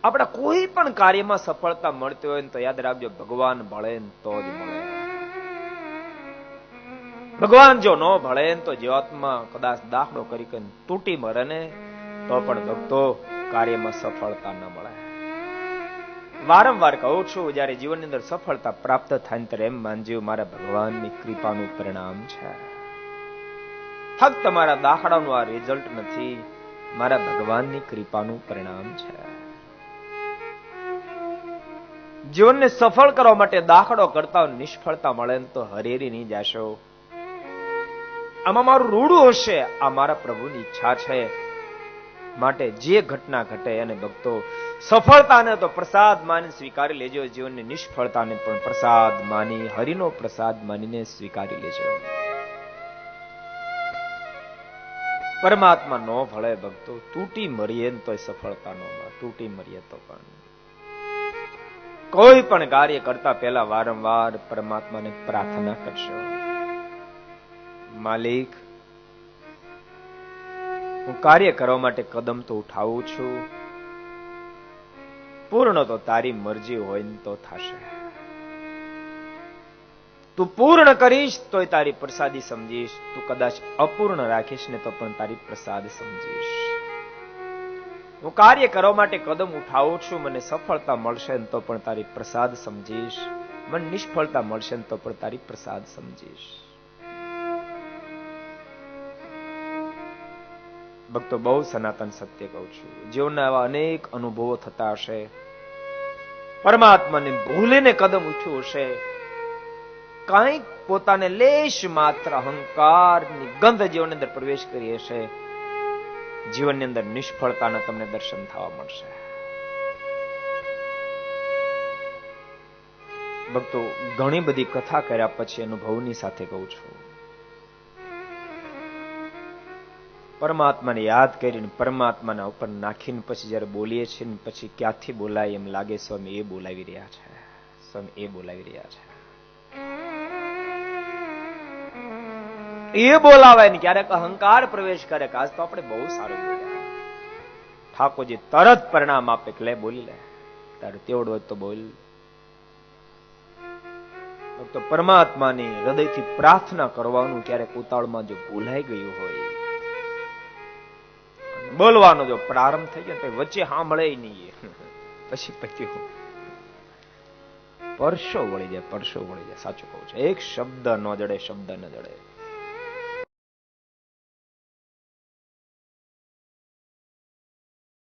આપણા કોઈ પણ કાર્યમાં સફળતા મળતી હોય તો યાદ રાખજો, ભગવાન ભળે તો જ મળે. ભગવાન જો ન ભળે તો જીવાત્મા કદાચ દાખલો કરી તૂટી મરે ને તો પણ ભક્તો કાર્યમાં સફળતા ન મળે. વારંવાર કહું છું, જયારે જીવનની અંદર સફળતા પ્રાપ્ત થાય ત્યારે એમ માનજો મારા ભગવાનની કૃપાનું પરિણામ છે. ફક્ત તમારા દાખલાનું આ રિઝલ્ટ નથી, મારા ભગવાનની કૃપાનું પરિણામ છે. જીવનને સફળ કરવા માટે દાખલો કરતા નિષ્ફળતા મળે તો હરેરી નહીં જાશો. આમાં મારું રૂડું હશે, આ મારા પ્રભુની ઈચ્છા છે. માટે જે ઘટના ઘટે અને ભક્તો સફળતાને તો પ્રસાદ માની સ્વીકારી લેજો, જીવનની નિષ્ફળતાને પણ પ્રસાદ માની, હરિનો પ્રસાદ માનીને સ્વીકારી લેજો. પરમાત્મા નો ભળે ભક્તો, તૂટી મરીએ તો સફળતા નો મળે. તૂટી મરીએ તો પણ કોઈ પણ કાર્ય કરતા પહેલા વારંવાર પરમાત્માને પ્રાર્થના કરશો, માલિક હું કાર્ય કરવા માટે કદમ તો ઉઠાવું છું, પૂર્ણ તો તારી મરજી હોય ને તો થશે. તું પૂર્ણ કરીશ તોય તારી પ્રસાદી સમજીશ, તું કદાચ અપૂર્ણ રાખીશ ને તો પણ તારી પ્રસાદ સમજીશ. હું કાર્ય કરવા માટે કદમ ઉઠાવું છું, મને સફળતા મળશે ને તો પણ તારી પ્રસાદ સમજીશ, મને નિષ્ફળતા મળશે ને તો પણ તારી પ્રસાદ સમજીશ. ભક્તો બહુ સનાતન સત્ય કહું છું, જીવનના એવા અનેક અનુભવો થતા હશે, પરમાત્માને ભૂલીને કદમ ઉઠ્યું હશે, કંઈક પોતાને લેશ માત્ર અહંકારની ગંધ જીવનની અંદર પ્રવેશ કરી હશે, જીવનની અંદર નિષ્ફળતાના તમને દર્શન થવા મળશે. ભક્તો ઘણી બધી કથા કર્યા પછી અનુભવની સાથે કહું છું, પરમાત્માને યાદ કરીને પરમાત્માના ઉપર નાખીને પછી જયારે બોલીએ છીએ ને પછી ક્યાંથી બોલાય એમ લાગે સ્વામી એ બોલાવી રહ્યા છે, સ્વામી એ બોલાવી રહ્યા છે. એ બોલાવાય ને ક્યારેક અહંકાર પ્રવેશ કરે કે આજ તો આપણે બહુ સારું બોલ્યા, ઠાકોરજી તરત પરિણામ આપે કે લે બોલી લે, તારે તેવડ હોય તો બોલ. તો પરમાત્માની હૃદયથી પ્રાર્થના કરવાનું ક્યારેક ઉતાવળમાં જો ભૂલાઈ ગયું હોય, બોલવાનો જો પ્રારંભ થઈ ગયો વચ્ચે સાંભળે નહીં, પછી પત્યું પરસો વળી જાય, પરસો વળી જાય. સાચું કહું છું, એક શબ્દ ન જડે, શબ્દ ન જડે.